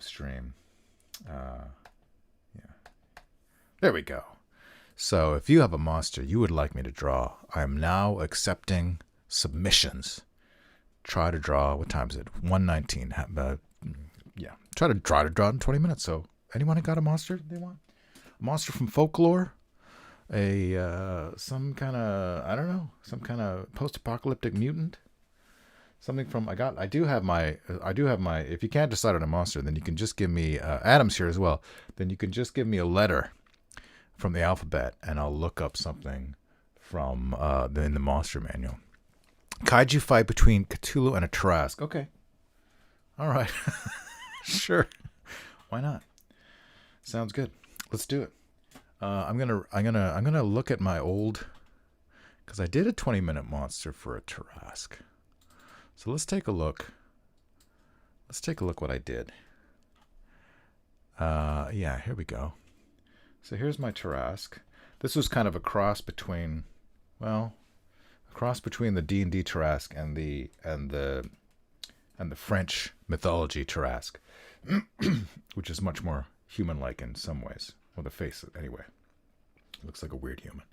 live stream. Yeah. There we go. So if you have a monster you would like me to draw, I am now accepting submissions. Try to draw, what time is it? 1:19. Yeah. Try to draw in 20 minutes. So anyone got a monster they want? A monster from folklore? Some kind of, I don't know, some kind of post-apocalyptic mutant? Something from, I do have my, if you can't decide on a monster, then you can just give me, Adam's here as well, then you can just give me a letter from the alphabet, and I'll look up something from, in the monster manual. Kaiju fight between Cthulhu and a Tarrasque. Okay. All right. Sure. Why not? Sounds good. Let's do it. I'm gonna look at my old, because I did a 20-minute monster for a Tarrasque. So let's take a look. Let's take a look what I did. Yeah, here we go. So here's my Tarrasque. This was kind of a cross between, well, a cross between the D&D Tarrasque and the French mythology Tarrasque, which is much more human-like in some ways. Well, the face, anyway. It looks like a weird human.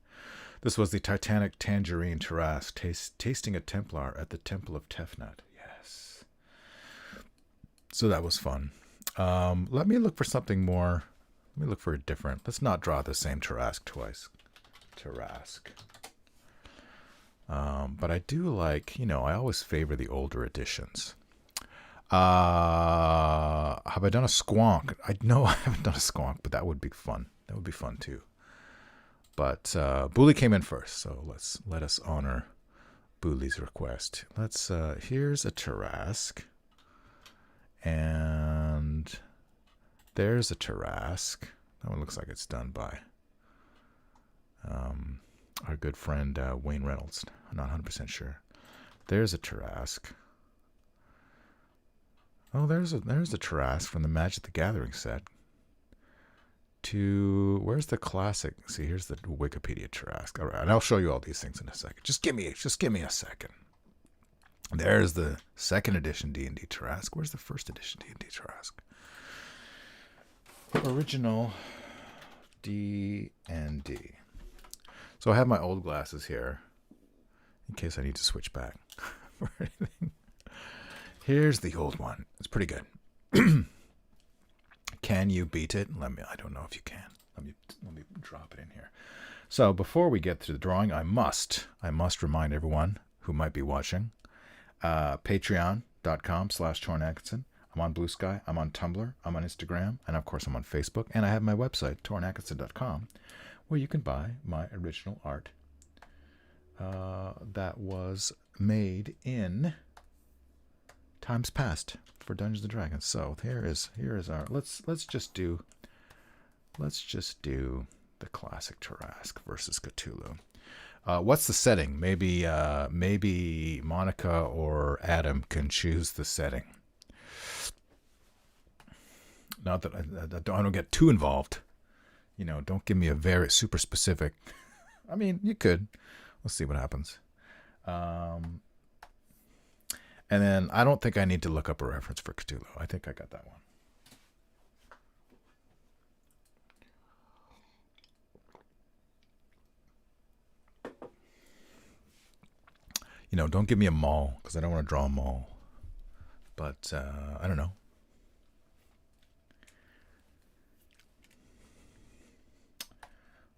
This was the Titanic Tangerine Tarrasque, tasting a Templar at the Temple of Tefnut. Yes. So that was fun. Let me look for something more. Let me look for a different. Let's not draw the same Tarrasque twice. Tarrasque. But I do like, I always favor the older editions. Have I done a squonk? No, I haven't done a squonk, but that would be fun. That would be fun too. But Booley came in first, so let us honor Booley's request. Here's a Tarrasque, and there's a Tarrasque. That one looks like it's done by our good friend Wayne Reynolds. I'm not 100% sure. There's a Tarrasque. Oh, there's a Tarrasque from the Magic the Gathering set. Where's the classic? See, here's the Wikipedia Tarrasque. All right, and I'll show you all these things in a second. Just give me a second. There's the second edition D&D Tarrasque. Where's the first edition D&D Tarrasque? Original D&D. So I have my old glasses here in case I need to switch back for anything. Here's the old one. It's pretty good. Can you beat it? I don't know if you can. Let me drop it in here. So before we get to the drawing, I must remind everyone who might be watching, patreon.com/TornAtkinson. I'm on Blue Sky. I'm on Tumblr. I'm on Instagram. And of course, I'm on Facebook. And I have my website, tornatkinson.com, where you can buy my original art that was made in times past for Dungeons and Dragons. So here is our let's just do the classic Tarrasque versus Cthulhu. What's the setting? Maybe Monica or Adam can choose the setting. Not that I don't get too involved. Don't give me a very super specific. I mean, you could. We'll see what happens. And then I don't think I need to look up a reference for Cthulhu. I think I got that one. Don't give me a mall because I don't want to draw a mall. But I don't know.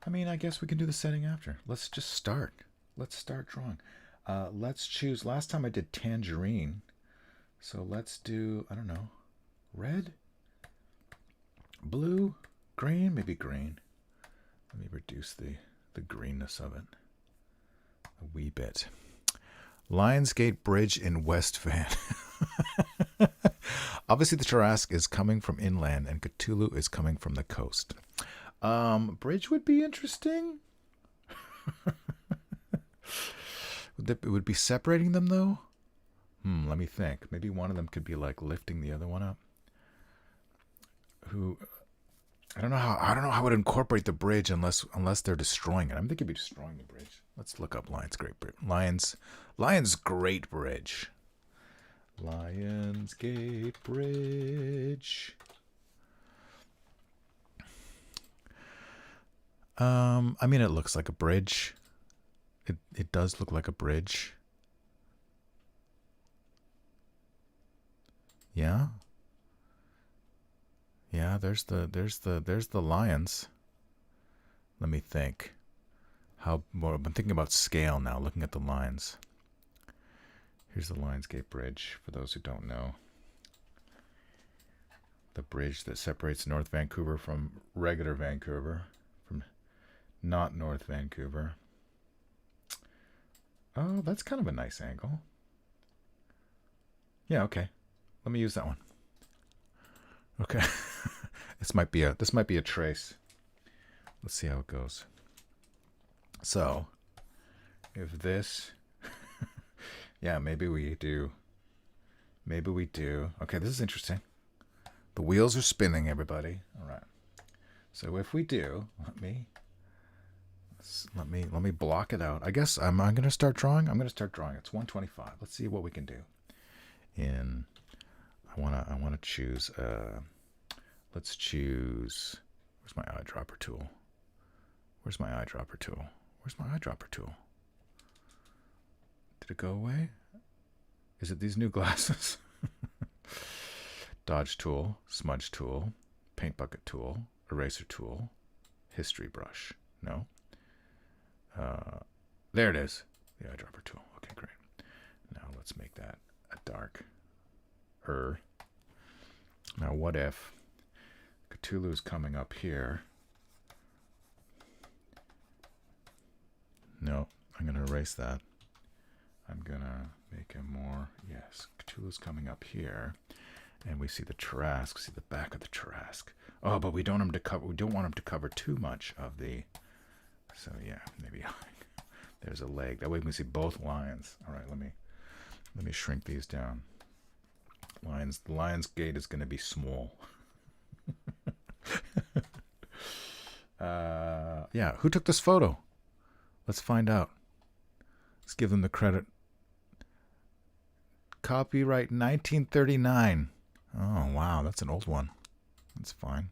I mean, I guess we can do the setting after. Let's just start. Let's start drawing. Let's choose. Last time I did tangerine. So let's do, I don't know, red, blue, green, maybe green. Let me reduce the greenness of it a wee bit. Lionsgate Bridge in West Van. Obviously, the Tarrasque is coming from inland and Cthulhu is coming from the coast. Bridge would be interesting. It would be separating them, though? Let me think. Maybe one of them could be like lifting the other one up. I don't know how I would incorporate the bridge unless they're destroying it. I'm thinking it'd be destroying the bridge. Let's look up Lions Great Bridge. Lions Great Bridge. Lions Gate Bridge. I mean, it looks like a bridge. It does look like a bridge. Yeah. Yeah, there's the lions. Let me think. How more I'm thinking about scale now, looking at the lines. Here's the Lionsgate Bridge, for those who don't know. The bridge that separates North Vancouver from regular Vancouver, from not North Vancouver. Oh, that's kind of a nice angle. Yeah, okay. Let me use that one. Okay. This might be a trace. Let's see how it goes. So, if this yeah, maybe we do. Okay, this is interesting. The wheels are spinning, everybody. All right. So if we do, let me block it out. I guess I'm going to start drawing. It's 125. Let's see what we can do. I want to choose let's choose, where's my eyedropper tool? Did it go away? Is it these new glasses? Dodge tool, smudge tool, paint bucket tool, eraser tool, history brush. No. There it is. The eyedropper tool. Okay, great. Now let's make that a dark. Now what if Cthulhu is coming up here? No, I'm going to erase that. I'm going to make him more, yes, Cthulhu's coming up here. And we see the Tarrasque, see the back of the Tarrasque. Oh, but we don't want him to cover too much of the, so yeah, maybe there's a leg. That way we can see both lions. All right, let me shrink these down. The lion's gate is going to be small. Yeah, who took this photo? Let's find out. Let's give them the credit. Copyright 1939. Oh, wow, that's an old one. That's fine.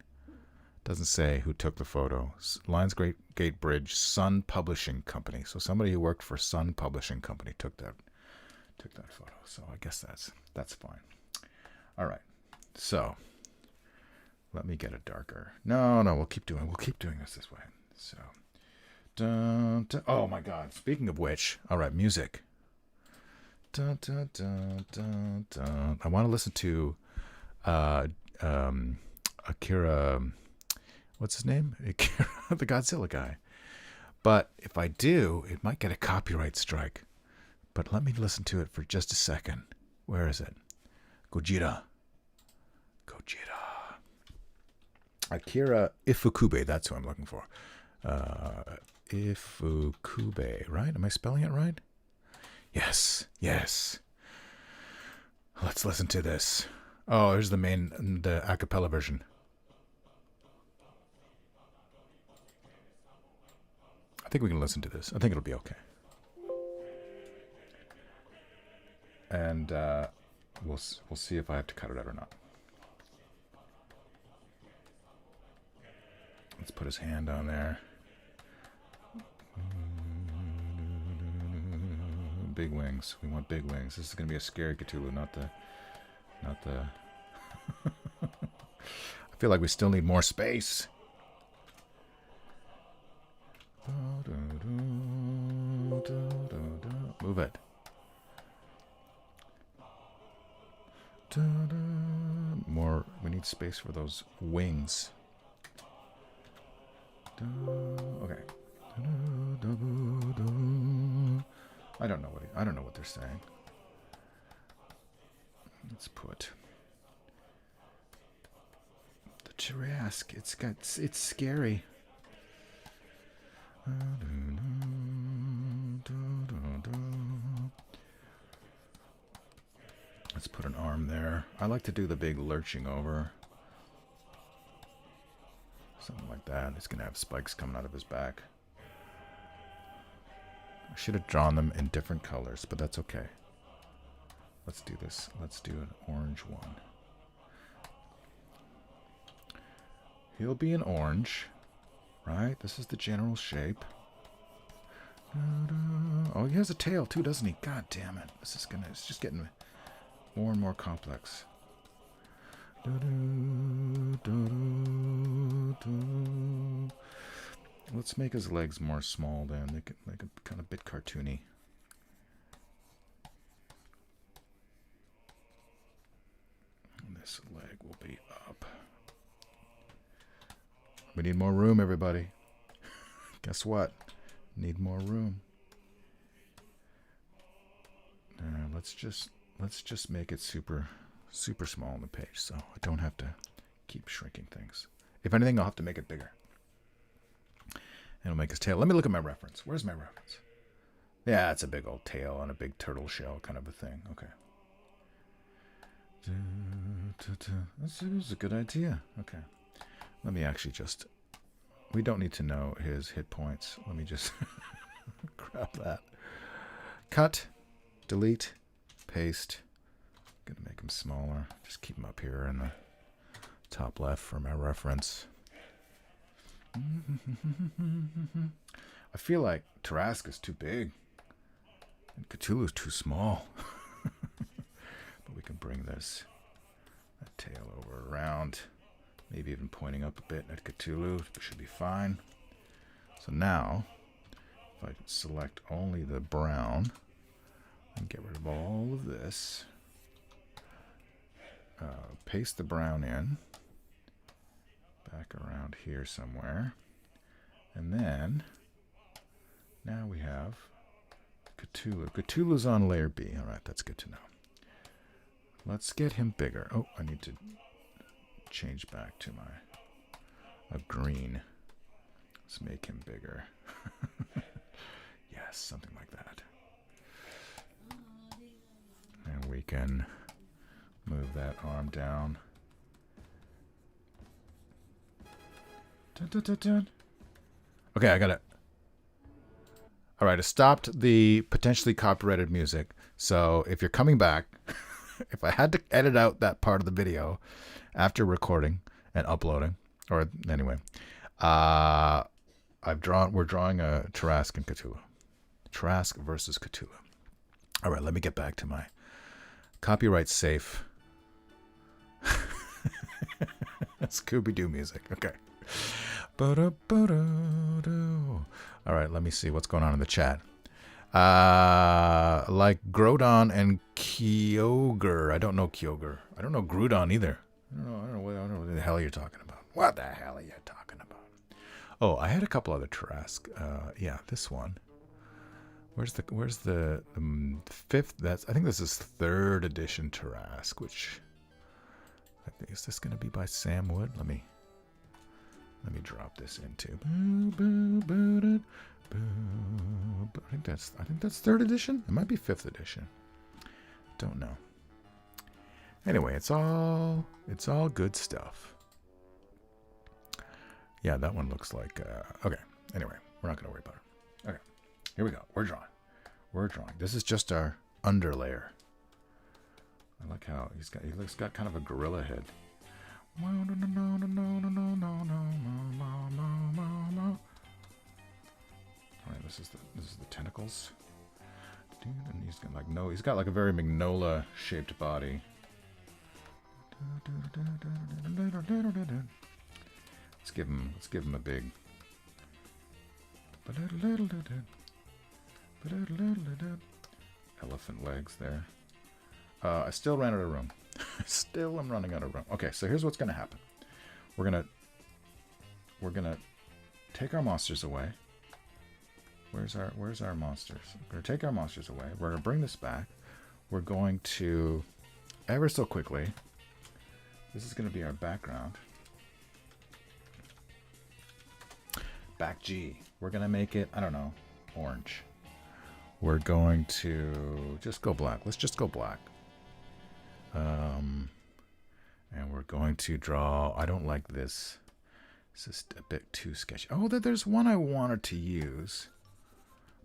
Doesn't say who took the photo. Lionsgate Bridge, Sun Publishing Company. So somebody who worked for Sun Publishing Company took that photo. So I guess that's fine. All right. So let me get it darker. No, we'll keep doing this way. So dun, dun. Oh my God. Speaking of which, all right, music. Dun, dun, dun, dun, dun. I want to listen to Akira, what's his name? Akira, the Godzilla guy. But if I do, it might get a copyright strike. But let me listen to it for just a second. Where is it? Gojira. Akira Ifukube, that's who I'm looking for. Ifukube, right? Am I spelling it right? Yes. Let's listen to this. Oh, here's the a cappella version. I think we can listen to this. I think it'll be okay. And we'll see if I have to cut it out or not. Let's put his hand on there. Big wings. We want big wings. This is going to be a scary Cthulhu, not the. I feel like we still need more space. Move it. More. We need space for those wings. Okay. I don't know what they're saying. Let's put the Tarrasque. It's scary. Let's put an arm there. I like to do the big lurching over. Something like that. He's going to have spikes coming out of his back. I should have drawn them in different colors, but that's okay. Let's do this. Let's do an orange one. He'll be an orange, Right? This is the general shape. Oh, he has a tail too, doesn't he? God damn it. It's just getting more and more complex. Let's make his legs more small then. Make it kind of a bit cartoony. And this leg will be up. We need more room, everybody. Guess what? Need more room. Let's just make it super small on the page, so I don't have to keep shrinking things. If anything, I'll have to make it bigger. And it'll make his tail. Let me look at my reference. Where's my reference? Yeah, it's a big old tail on a big turtle shell kind of a thing. Okay. This is a good idea. Okay. Let me actually just... We don't need to know his hit points. Let me just grab that. Cut. Delete. Paste. I'm going to make him smaller. Just keep him up here in the top left for my reference. I feel like Tarrasque is too big and Cthulhu is too small. But we can bring that tail over around, maybe even pointing up a bit at Cthulhu. It should be fine. So now, if I select only the brown and get rid of all of this, paste the brown in, back around here somewhere, and then now we have Cthulhu. Cthulhu's on layer B. All right, that's good to know. Let's get him bigger. Oh, I need to change back to a green. Let's make him bigger. Yes, something like that. And we can move that arm down. Dun, dun, dun, dun. Okay, I got it. All right, I stopped the potentially copyrighted music. So if you're coming back, if I had to edit out that part of the video after recording and uploading, or anyway, we're drawing a Tarrasque and Cthulhu. Tarrasque versus Cthulhu. All right, let me get back to my copyright safe Scooby-Doo music. Okay. All right, let me see what's going on in the chat. Like Grodon and Kyogre. I don't know Kyogre. I don't know Groudon either. I don't know what the hell you're talking about. What the hell are you talking about? Oh, I had a couple other Tarrasque. Yeah, this one. Where's the fifth? I think this is 3rd edition Tarrasque, which I think is this going to be by Sam Wood? Let me drop this into. I think that's 3rd edition. It might be 5th edition. Don't know. Anyway, it's all good stuff. Yeah, that one looks like okay. Anyway, we're not gonna worry about it. Okay, here we go. We're drawing. This is just our underlayer. I like how he's got kind of a gorilla head. Alright, this is the tentacles. And he's got like a very magnolia shaped body. Let's give him a big elephant legs there. I still ran out of room. Still I'm running out of room. Okay, so here's what's gonna happen. We're gonna take our monsters away. Where's our monsters? We're gonna take our monsters away. We're gonna bring this back. We're going to ever so quickly. This is gonna be our background. Back G. We're gonna make it, I don't know, orange. We're going to just go black. Let's just go black. And we're going to draw. I don't like this. This is a bit too sketchy. Oh, there's one I wanted to use,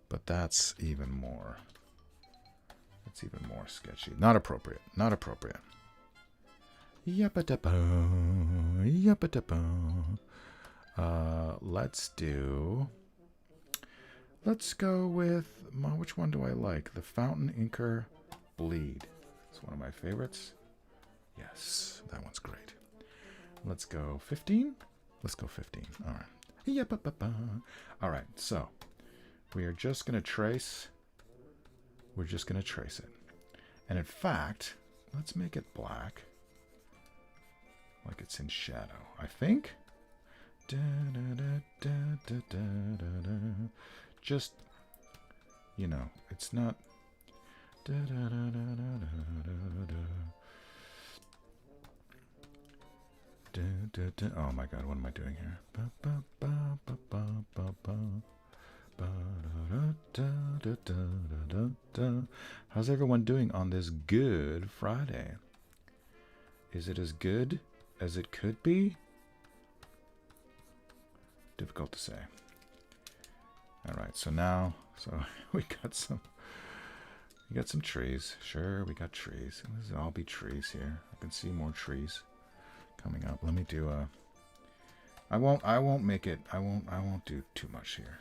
but that's even more. That's even more sketchy. Not appropriate. Not appropriate. Yappa-dabba, yappa-dabba. Let's go with, which one do I like? The Fountain Inker Bleed. It's one of my favorites. Yes, that one's great. Let's go 15. Let's go 15. All right. Yep. All right. So we are just going to trace. We're just going to trace it. And in fact, let's make it black. Like it's in shadow, I think. Just, you know, it's not. Oh my god, what am I doing here? How's everyone doing on this Good Friday? Is it as good as it could be? Difficult to say. Alright, so now, we got some trees. Sure, we got trees. This will all be trees here. I can see more trees coming up. Let me do I won't do too much here.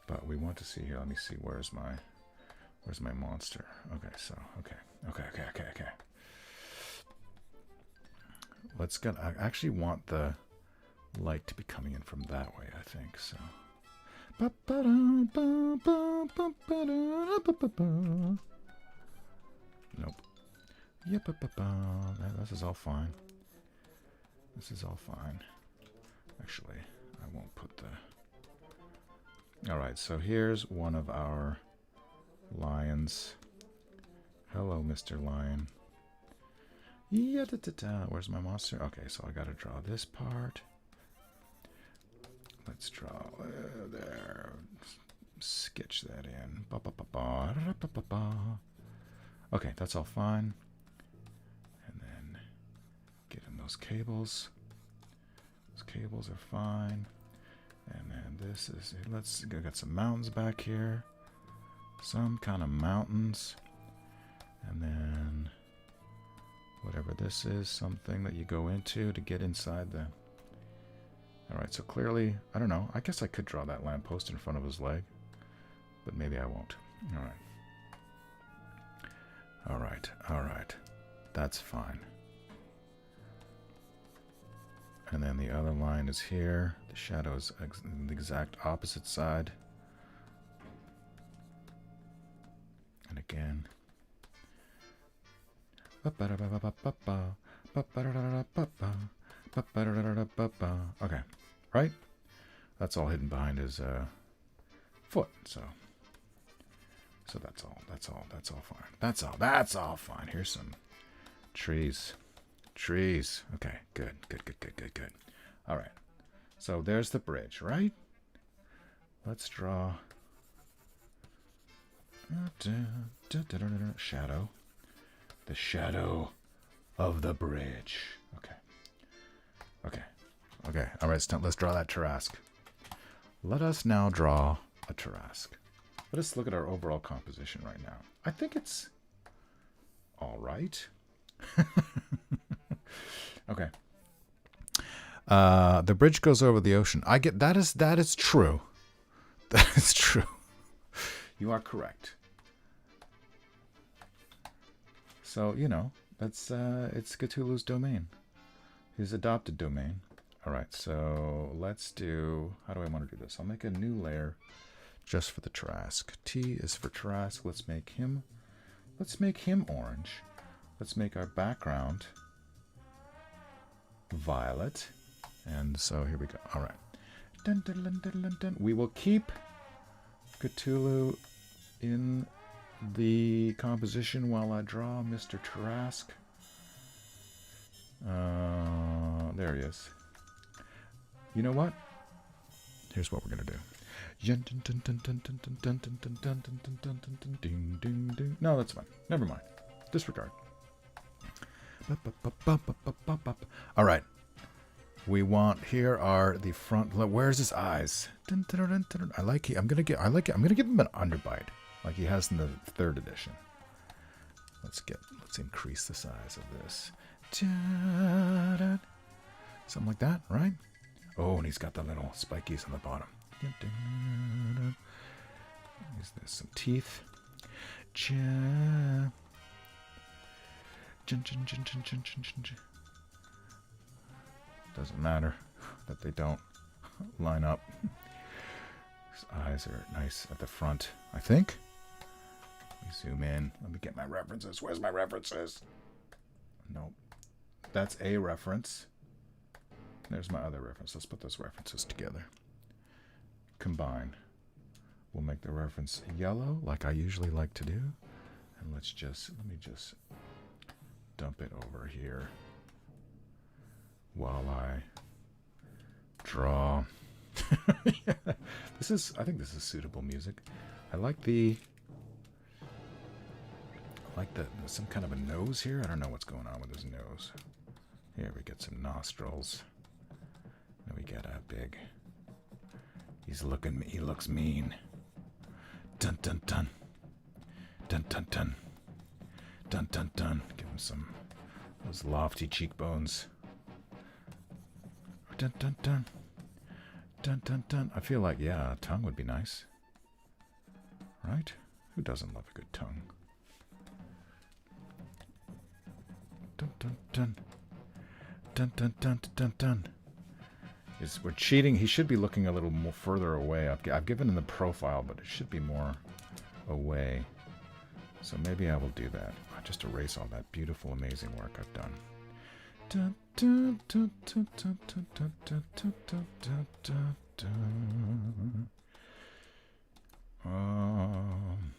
But we want to see here. Let me see, where's my monster? Okay, so okay. I actually want the light to be coming in from that way, I think, so. Nope. Yep. This is all fine. This is all fine. Actually, I won't put the... Alright, so here's one of our lions. Hello, Mr. Lion. Where's my monster? Okay, so I gotta draw this part. Let's draw there. Sketch that in. Okay, that's all fine. And then get in those cables. Those cables are fine. And then this is, got some mountains back here. Some kind of mountains. And then whatever this is, something that you go into to get inside the... Alright, so clearly, I don't know. I guess I could draw that lamppost in front of his leg. But maybe I won't. Alright. That's fine. And then the other line is here. The shadow is the exact opposite side. And again. Okay, right? That's all hidden behind his foot, so that's all fine. That's all fine. Here's some trees. Okay, good. All right. So there's the bridge, right? Let's draw shadow. The shadow of the bridge. Okay. All right, let's draw that Tarrasque. Let us now draw a Tarrasque. Let us look at our overall composition right now. I think it's all right. Okay. The bridge goes over the ocean. I get that is true. That is true. You are correct. So, you know, that's it's Cthulhu's domain. His adopted domain. Alright, so let's do... How do I want to do this? I'll make a new layer just for the Tarrasque. T is for Tarrasque. Let's make him orange. Let's make our background violet. And so here we go. Alright. We will keep Cthulhu in the composition while I draw Mr. Tarrasque. There he is. You know what? Here's what we're gonna do. No, that's fine. Never mind. Disregard. All right. We want here are the front. Where's his eyes? I like it. I'm gonna give him an underbite like he has in the 3rd edition. Let's increase the size of this. Something like that, right? Oh, and he's got the little spikies on the bottom. Is there some teeth? Doesn't matter that they don't line up. His eyes are nice at the front, I think. Let me zoom in. Let me get my references. Where's my references? Nope. That's a reference. There's my other reference. Let's put those references together. Combine. We'll make the reference yellow, like I usually like to do. And let me just dump it over here while I draw. Yeah. I think this is suitable music. I like some kind of a nose here. I don't know what's going on with his nose. Here we get some nostrils. Then we get a big. He looks mean. Dun dun dun. Dun dun dun. Dun dun dun. Give him those lofty cheekbones. Dun dun dun. Dun dun dun. I feel like, yeah, a tongue would be nice. Right? Who doesn't love a good tongue? Dun dun dun. Dun dun dun dun dun. We're cheating. He should be looking a little more further away. I've given him the profile, but it should be more away. So maybe I will do that. I'll just erase all that beautiful, amazing work I've done. Dun, dun, dun, dun, dun, dun, dun, dun, dun, dun, dun, dun.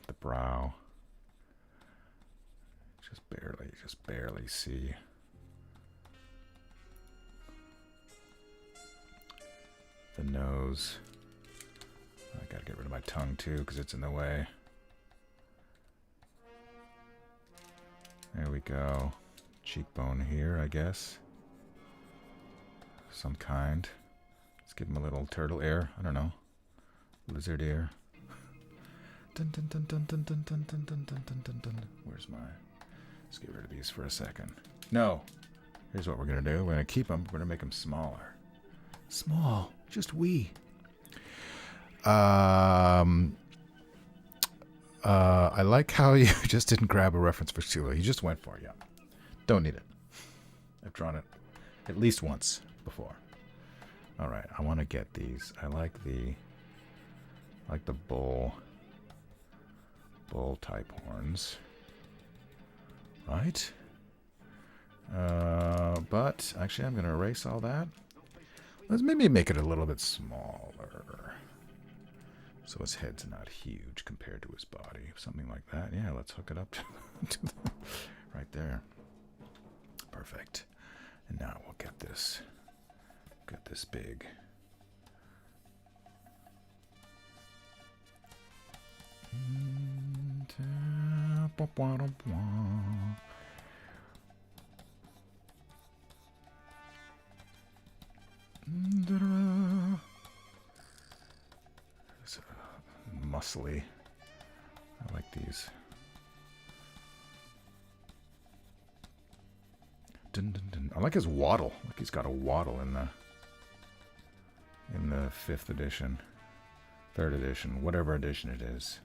The brow. Just barely see. The nose. I gotta get rid of my tongue too, because it's in the way. There we go. Cheekbone here, I guess. Some kind. Let's give him a little turtle ear. I don't know. Lizard ear. Dun dun dun dun dun dun dun dun dun dun dun dun. Where's my... Let's get rid of these for a second. No. Here's what we're gonna do. We're gonna keep them. We're gonna make them smaller. Small. Just wee. I like how you just didn't grab a reference for Cthulhu. You just went for it, yeah. Don't need it. I've drawn it at least once before. All right, I want to get these. I like the bull type horns. Right? But actually I'm going to erase all that. Let's maybe make it a little bit smaller. So his head's not huge compared to his body. Something like that. Yeah, let's hook it up to right there. Perfect. And now we'll get this big. It's muscly. I like these. Dun, dun, dun. I like his waddle. Like he's got a waddle in the 5th edition, 3rd edition, whatever edition it is.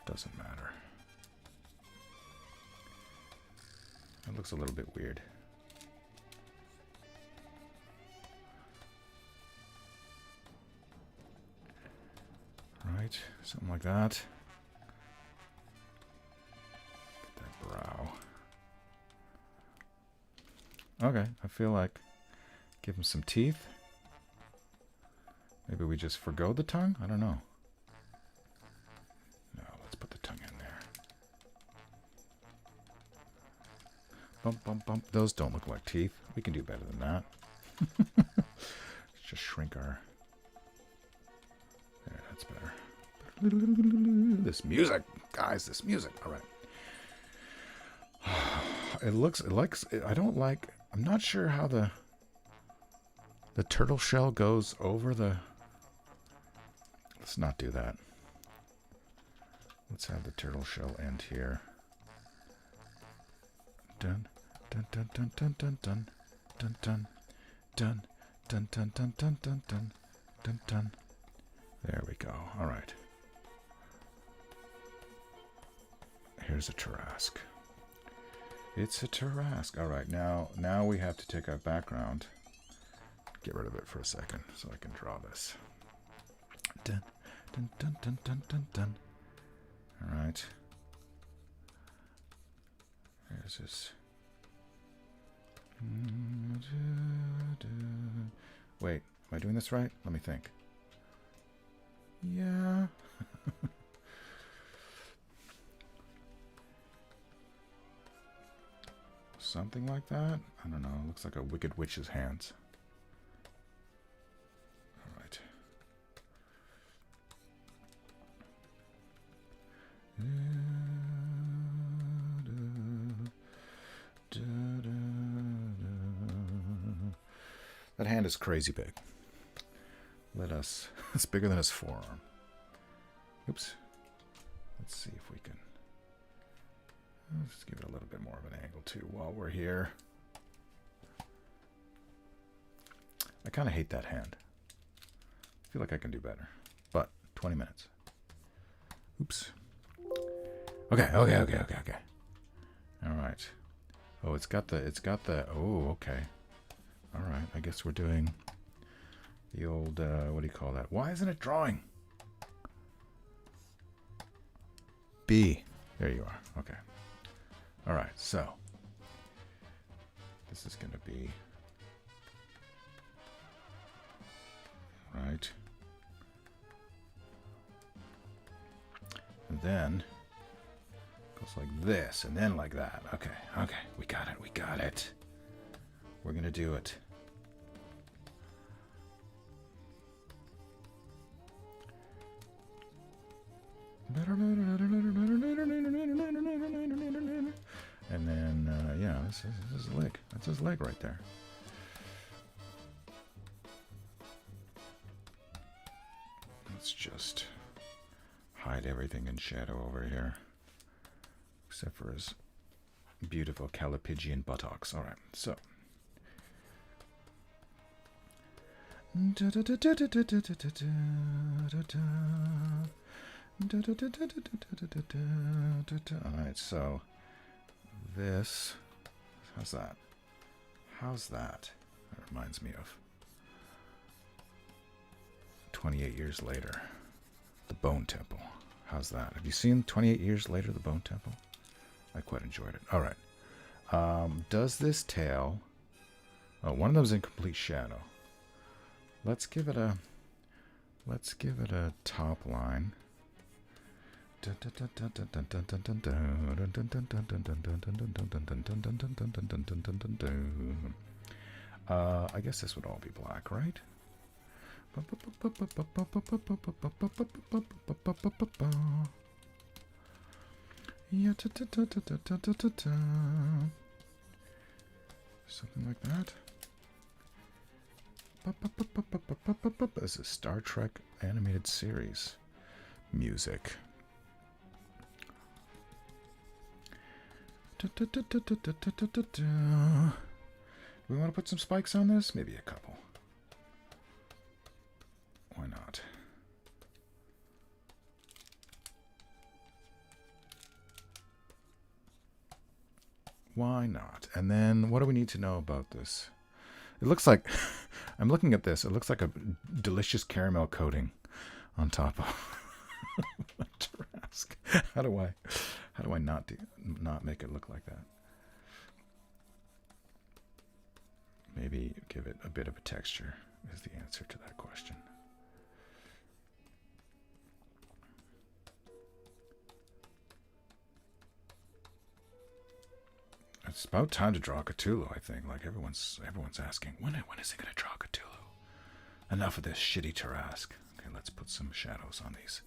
Doesn't matter. It looks a little bit weird. Right, something like that. Get that brow. Okay, I feel like give him some teeth. Maybe we just forgo the tongue? I don't know. No, let's put the tongue in there. Bump, bump, bump. Those don't look like teeth. We can do better than that. Let's just shrink our... There, that's better. This music, guys, this music. All right. I don't like, I'm not sure how the turtle shell goes over the, let's not do that. Let's have the turtle shell end here. Dun, dun, dun, dun, dun, dun, dun, dun, dun, dun, dun, dun, dun, dun, dun, dun, dun, dun. There we go. All right. Here's a Tarrasque. It's a Tarrasque. All right, now we have to take our background. Get rid of it for a second so I can draw this. Dun, dun, dun, dun, dun, dun, dun. All right. There's this. Wait, am I doing this right? Let me think. Yeah. Something like that? I don't know. It looks like a wicked witch's hands. All right. That hand is crazy big. It's bigger than his forearm. Oops. Let's see if we can. Let's give it a little bit more of an angle too while we're here. I kind of hate that hand. I feel like I can do better. But 20 minutes. Oops. Okay. All right. Oh, it's got the, oh, okay. All right. I guess we're doing the old, what do you call that? Why isn't it drawing? B. There you are. Okay. All right. So this is going to be right. And then goes like this, and then like that. Okay. We got it. We're going to do it. And then, yeah, this is his leg. That's his leg right there. Let's just hide everything in shadow over here, except for his beautiful callipygian buttocks. All right, so. Alright, so this, how's that? That reminds me of 28 years later, the Bone Temple. How's that? Have you seen 28 years later, the Bone Temple? I quite enjoyed it. Alright, does this tail, oh, one of them's in complete shadow. Let's give it a top line. I guess this would all be black, right? Something like that. This is Star Trek animated series music. We want to put some spikes on this? Maybe a couple. Why not? Why not? And then what do we need to know about this? It looks like, I'm looking at this, it looks like a delicious caramel coating on top of Tarrasque. How do I not make it look like that? Maybe give it a bit of a texture is the answer to that question. It's about time to draw Cthulhu, I think. Like everyone's asking, when is he going to draw Cthulhu? Enough of this shitty Tarrasque. Okay, let's put some shadows on these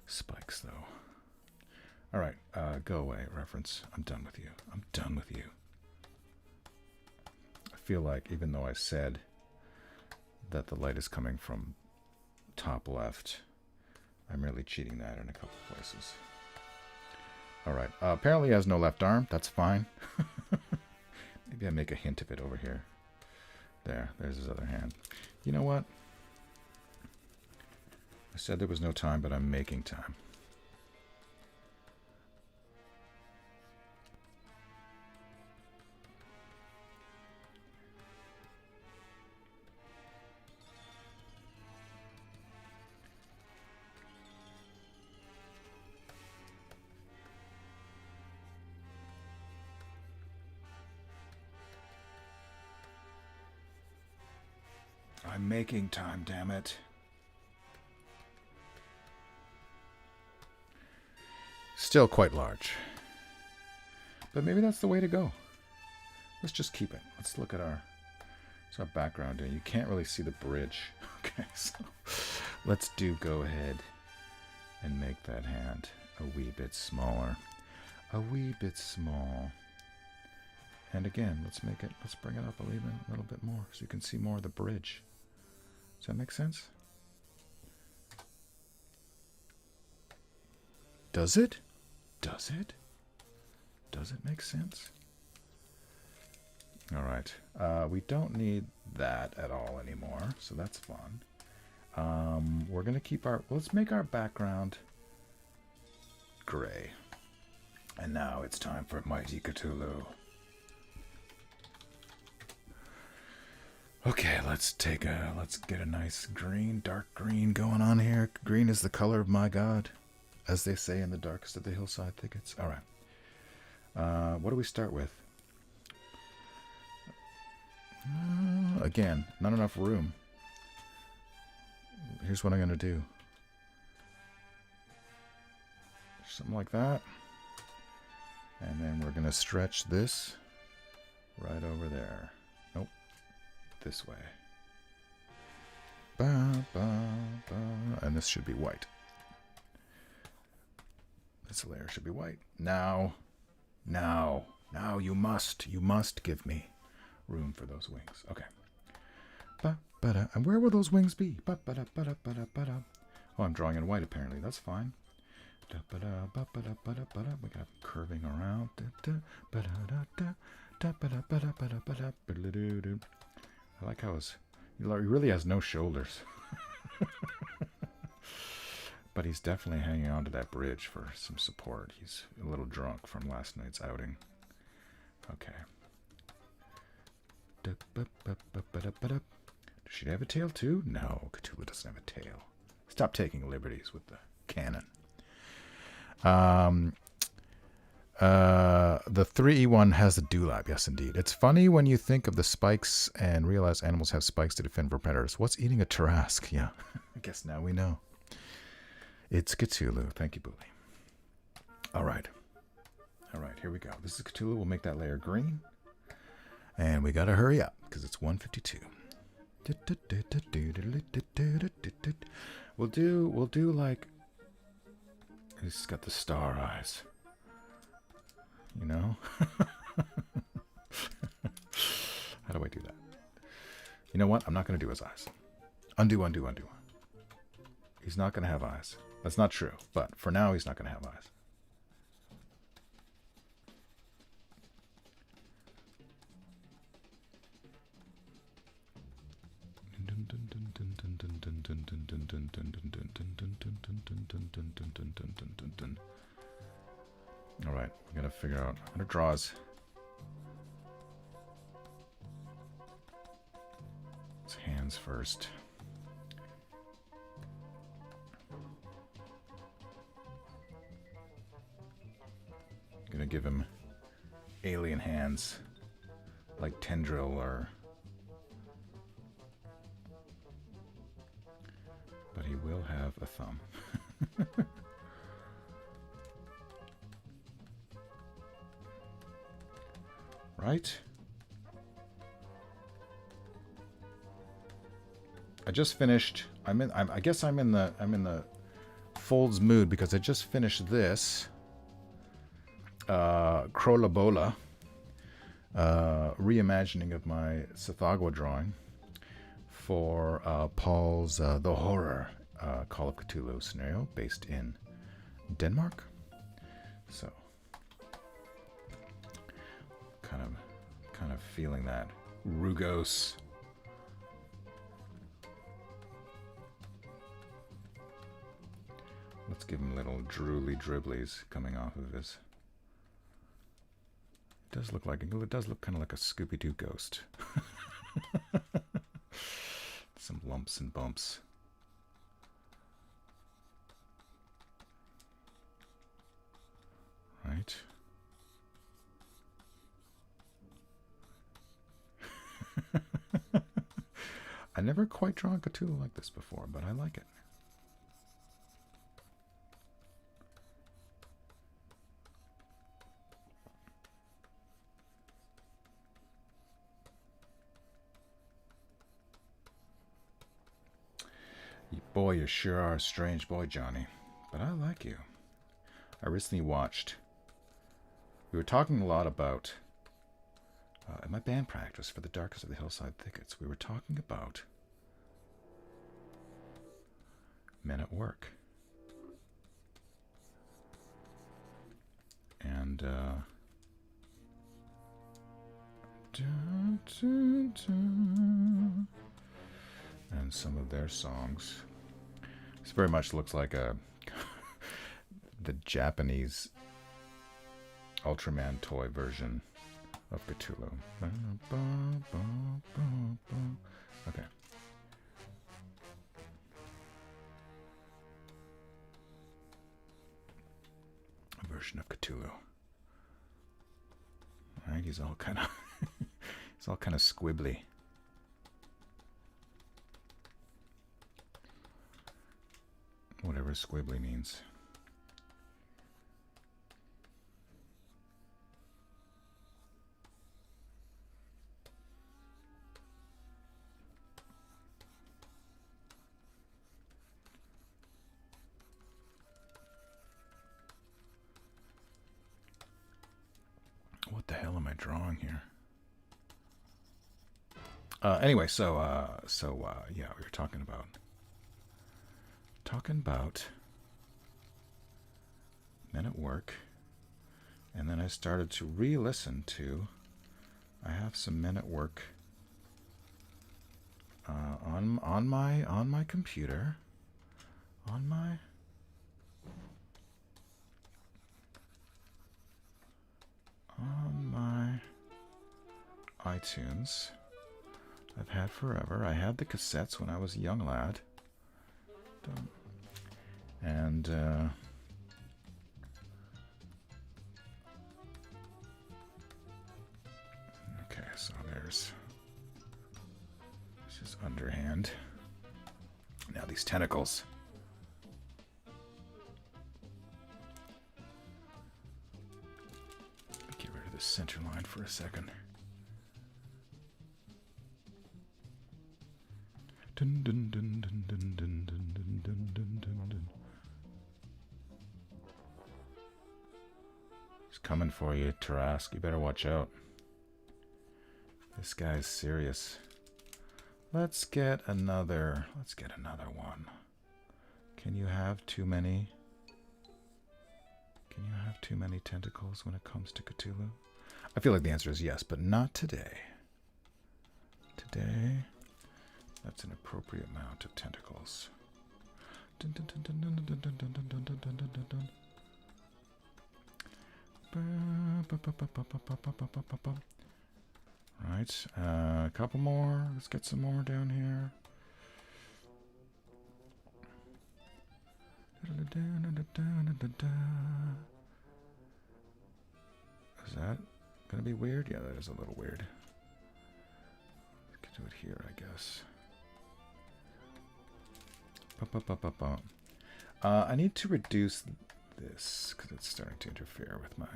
spikes, though. All right, go away, reference. I'm done with you. I feel like even though I said that the light is coming from top left, I'm really cheating that in a couple places. All right. Apparently he has no left arm. That's fine. Maybe I make a hint of it over here. There's his other hand. You know what? I said there was no time, but I'm making time. I'm making time, damn it. Still quite large. But maybe that's the way to go. Let's just keep it. Let's look at our background doing. You can't really see the bridge. Okay, so let's go ahead and make that hand a wee bit smaller. A wee bit small. And again, let's bring it up a little bit more so you can see more of the bridge. Does that make sense? Does it? Does it? Does it make sense? All right. We don't need that at all anymore, so that's fun. We're going to keep let's make our background gray. And now it's time for Mighty Cthulhu. Okay, let's get a nice green, dark green going on here. Green is the color of my God, as they say in the darkest of the hillside thickets. All right. What do we start with? Again, not enough room. Here's what I'm going to do. Something like that. And then we're going to stretch this right over there. Nope. This way. Ba, ba, ba. And this should be white. This layer should be white. Now, you must give me room for those wings. Okay. Ba, ba, da. And where will those wings be? Ba, ba, da, ba, da, ba, da, ba, da. Oh, I'm drawing in white apparently. That's fine. Da, ba, da, ba, ba, da, ba, da, ba, da. We got curving around. Da, da, ba, da, da, da. Da, ba, da, ba, da, ba, da, ba, da, ba, da, do, do. I like how he really has no shoulders. But he's definitely hanging on to that bridge for some support. He's a little drunk from last night's outing. Okay. Does she have a tail too? No, Cthulhu doesn't have a tail. Stop taking liberties with the canon. The 3E1 has a dewlap. Yes, indeed. It's funny when you think of the spikes and realize animals have spikes to defend from predators. What's eating a Tarrasque? Yeah, I guess now we know. It's Cthulhu. Thank you, Booley. All right. All right, here we go. This is Cthulhu. We'll make that layer green. And we got to hurry up because it's 1:52. We'll do like... He's got the star eyes. You know? How do I do that? You know what? I'm not going to do his eyes. Undo, undo, undo. He's not going to have eyes. That's not true. But for now, he's not going to have eyes. All right, we gotta figure out. I'm gonna draw his hands first. I'm gonna give him alien hands, like Tendril or. But he will have a thumb. Right? I just finished. I guess I'm in the folds mood because I just finished this Krolabola reimagining of my Sithagwa drawing for Paul's The Horror Call of Cthulhu scenario based in Denmark. So kind of feeling that Rugos Let's give him little drooly dribblies coming off of his. It does look kind of like a Scooby-Doo ghost. Some lumps and bumps. Right. I never quite drawn Cthulhu like this before, but I like it. Boy, you sure are a strange boy, Johnny. But I like you. I recently watched. We were talking a lot about, in my band practice for the Darkest of the Hillside Thickets, we were talking about Men at Work. And, and some of their songs. This very much looks like the Japanese Ultraman toy version of Cthulhu. Okay. A version of Cthulhu. All right, he's all kind of squibbly. Whatever squibbly means. What the hell am I drawing here? Anyway, so yeah, we were talking about Men at Work, and then I started to re-listen to. I have some Men at Work on my computer, on my iTunes. I've had forever. I had the cassettes when I was a young lad. And okay, so this is underhand. Now these tentacles. Get rid of the center line for a second. Dun, dun, dun, dun, dun, dun, dun, dun, dun, dun, dun. He's coming for you, Tarrasque. You better watch out. This guy's serious. Let's get another one. Can you have too many? Can you have too many tentacles when it comes to Cthulhu? I feel like the answer is yes, but not today. Today, that's an appropriate amount of tentacles. Dun, dun, dun, dun, dun, dun, dun, dun, dun, dun, dun, dun, dun, dun. Right, a couple more. Let's get some more down here. Is that gonna be weird? Yeah, that is a little weird. We can do it here, I guess. I need to reduce this because it's starting to interfere with my.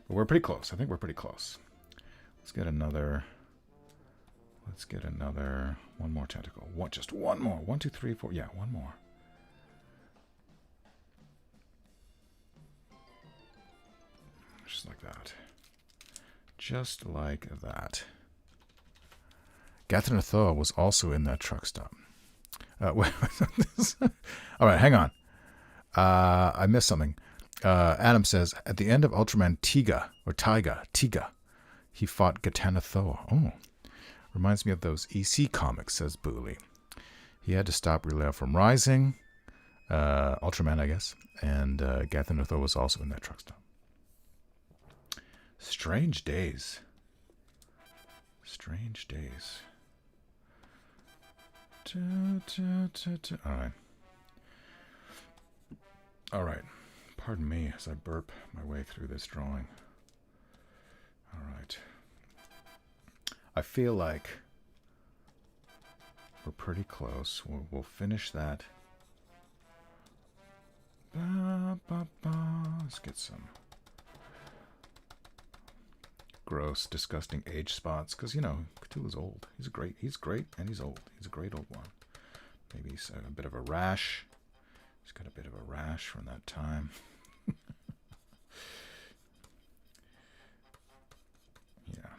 But we're pretty close. I think we're pretty close. Let's get another. One more tentacle. Just one more. 1, 2, 3, 4. Yeah, one more. Just like that. Just like that. Gathanathoa was also in that truck stop. All right, hang on. I missed something. Adam says, at the end of Ultraman Tiga, he fought Gathanathoa. Oh, reminds me of those EC comics, says Booley. He had to stop Relay from rising. Ultraman, I guess. And Gathanotho was also in that truck stop. Strange days. Strange days. All right. All right. Pardon me as I burp my way through this drawing. All right. I feel like we're pretty close. We'll finish that. Let's get some gross, disgusting age spots, because, you know, Cthulhu's old. He's great, and he's old. He's a great old one. Maybe he's a bit of a rash. He's got a bit of a rash from that time. Yeah.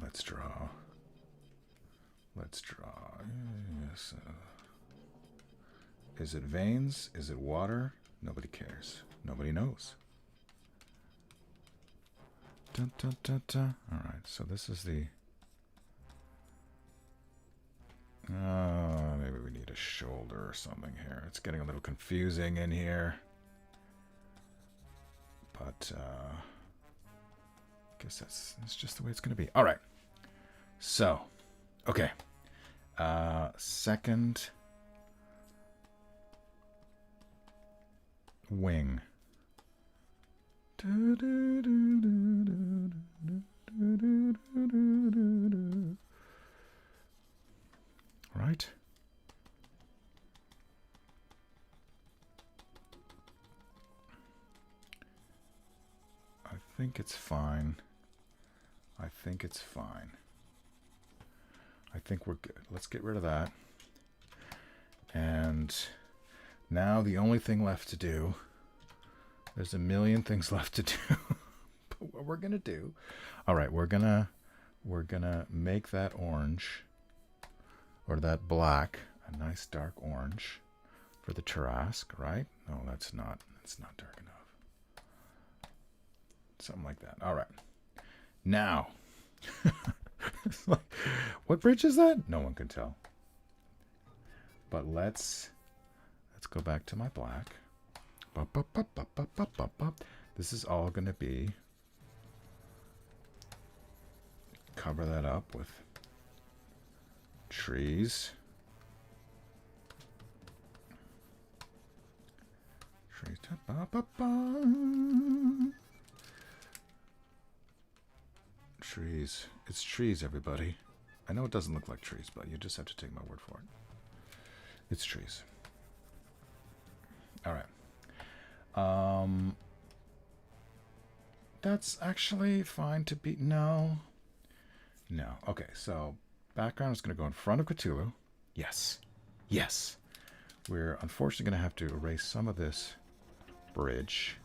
Let's draw. Let's draw. Yes. Is it veins? Is it water? Nobody cares. Nobody knows. Dun, dun, dun, dun. All right, so this is the... maybe we need a shoulder or something here. It's getting a little confusing in here. But, I guess that's just the way it's going to be. All right. So, okay. Second wing. Right? I think it's fine. I think it's fine. I think we're good. Let's get rid of that. And now the only thing left to do, there's a million things left to do. But what we're going to do, all right, we're going to make that orange or that black a nice dark orange for the Tarrasque, right? No, that's not dark enough. Something like that. All right. Now, it's like, what bridge is that? No one can tell. But let's go back to my black. This is all going to be, cover that up with trees. Trees. Trees. It's trees, everybody. I know it doesn't look like trees, but you just have to take my word for it. It's trees. All right. That's actually fine to be... No. Okay, so background is going to go in front of Cthulhu. Yes. Yes. We're unfortunately going to have to erase some of this bridge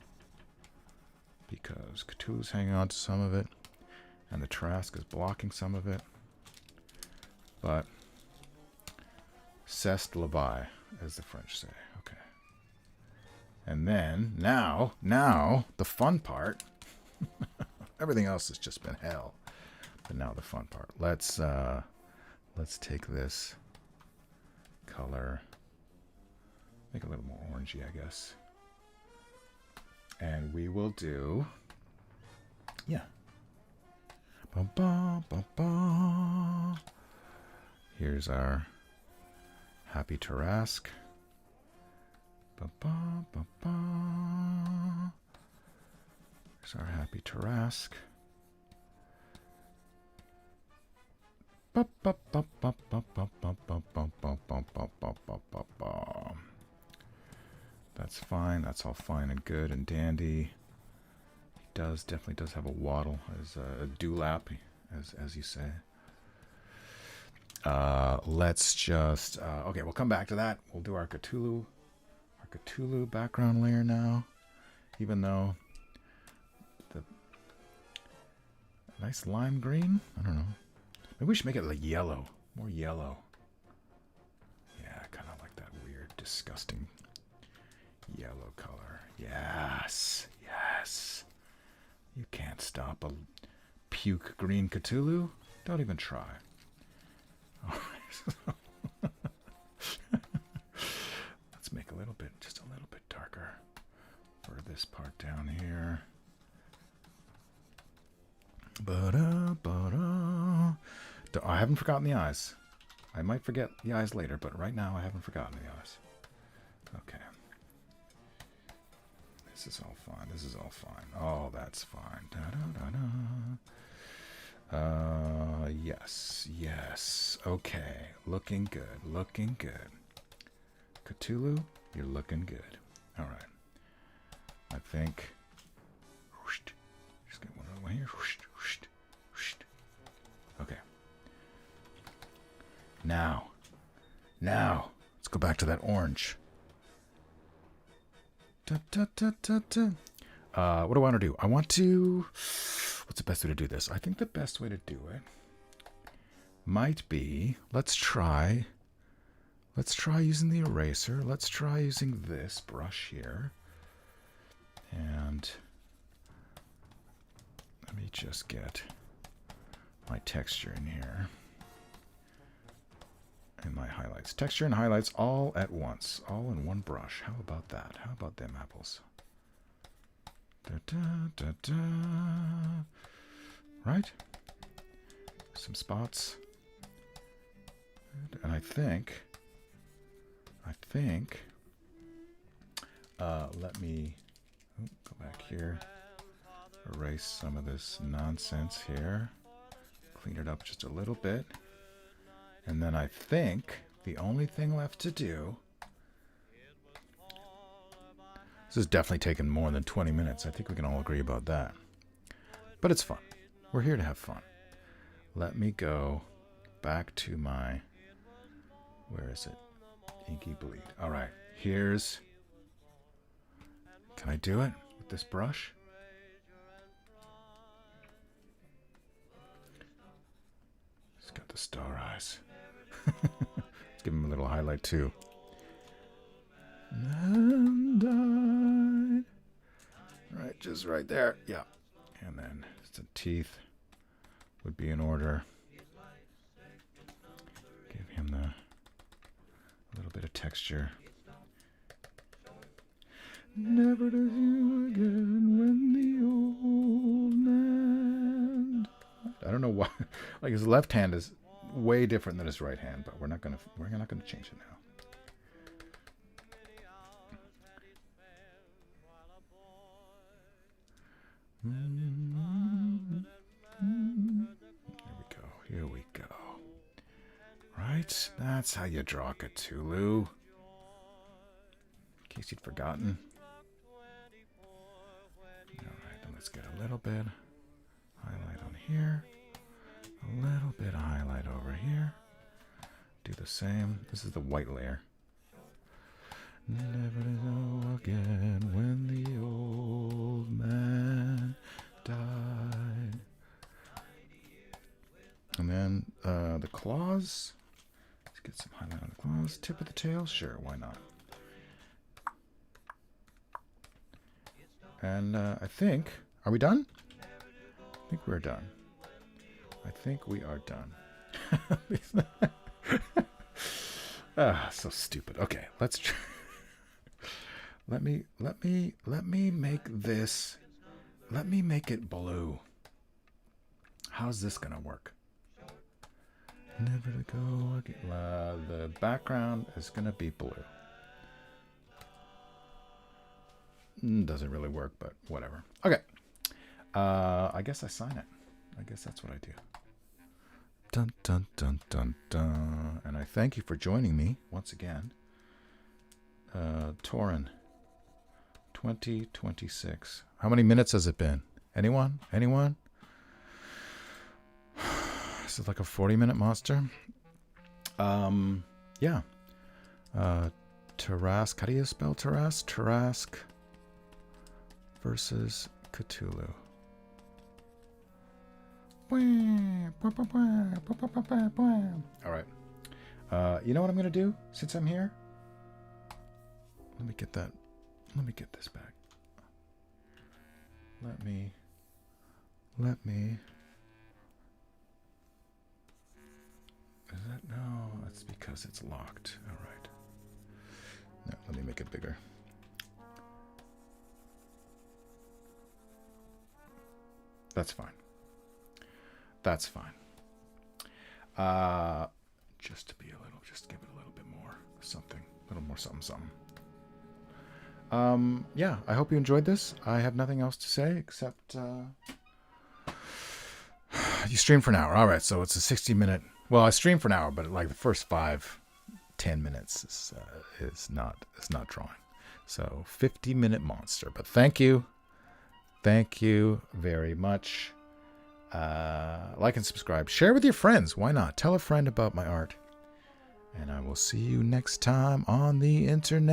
because Cthulhu's hanging on to some of it and the Tarrasque is blocking some of it. But c'est la vie, as the French say. Okay. And then, now, the fun part. Everything else has just been hell. But now the fun part. Let's take this color, make it a little more orangey, I guess. And we will do, yeah. Ba, ba, ba, ba. Here's our happy Tarrasque. Ba, ba, ba, ba. Here's our happy Tarrasque. Ba, ba, ba, ba, ba, ba, ba, ba, ba, ba, ba, ba, ba, ba, ba. That's fine. That's all fine and good and dandy. He definitely does have a waddle, as a dewlap, as you say. Let's just okay. We'll come back to that. We'll do our Cthulhu background layer now, even though the nice lime green. I don't know. Maybe we should make it like yellow, more yellow. Yeah, kind of like that weird, disgusting yellow color. Yes, yes. You can't stop a puke green Cthulhu. Don't even try. All right. this part down here. I haven't forgotten the eyes. I might forget the eyes later, but right now I haven't forgotten the eyes. Okay. This is all fine. This is all fine. Oh, that's fine. Yes. Yes. Okay. Looking good. Looking good. Cthulhu, you're looking good. All right. I think... Just get one other one here. Okay. Now, let's go back to that orange. What do I want to do? I want to... What's the best way to do this? I think the best way to do it might be... Let's try using the eraser. Let's try using this brush here. And let me just get my texture in here. And my highlights. Texture and highlights all at once. All in one brush. How about that? How about them apples? Right? Some spots. And I think... let me go back here. Erase some of this nonsense here. Clean it up just a little bit. And then I think the only thing left to do... This has definitely taken more than 20 minutes. I think we can all agree about that. But it's fun. We're here to have fun. Let me go back to my... Where is it? Inky Bleed. All right. Here's... Can I do it with this brush? It's got the star eyes. Let's give him a little highlight too. And right, just right there. Yeah. And then some teeth would be in order. Give him a little bit of texture. Never to you again when the old man... I don't know why. Like his left hand is way different than his right hand, but we're not gonna change it now. Here we go. Right? That's how you draw Cthulhu. In case you'd forgotten. Alright, then let's get a little bit highlight on here. A little bit of highlight over here. Do the same. This is the white layer. Never to know again when the old man died. And then the claws. Let's get some highlight on the claws. Tip of the tail. Sure, why not? And I think... Are we done? I think we're done. I think we are done. So stupid. Okay, let's try. Let me make this. Let me make it blue. How's this gonna work? Never to go again. The background is gonna be blue. Doesn't really work, but whatever. Okay. I guess I sign it. I guess that's what I do. Dun dun dun dun dun. And I thank you for joining me once again. Torin. 2026. How many minutes has it been? Anyone? Anyone? This is like a 40-minute monster. Yeah. Tarrasque. How do you spell Tarrasque? Tarrasque versus Cthulhu. All right. You know what I'm going to do since I'm here? Let me get that. Let me get this back. Let me. Is that? No, that's because it's locked. All right. No, let me make it bigger. That's fine. That's fine. Just to be just give it a little bit more something, a little more something. Yeah, I hope you enjoyed this. I have nothing else to say except you streamed for an hour. All right, so it's a 60-minute. Well, I streamed for an hour, but like the first 5-10 minutes is not drawing. So 50-minute monster. But thank you very much. Like and subscribe. Share with your friends. Why not? Tell a friend about my art. And I will see you next time on the internet.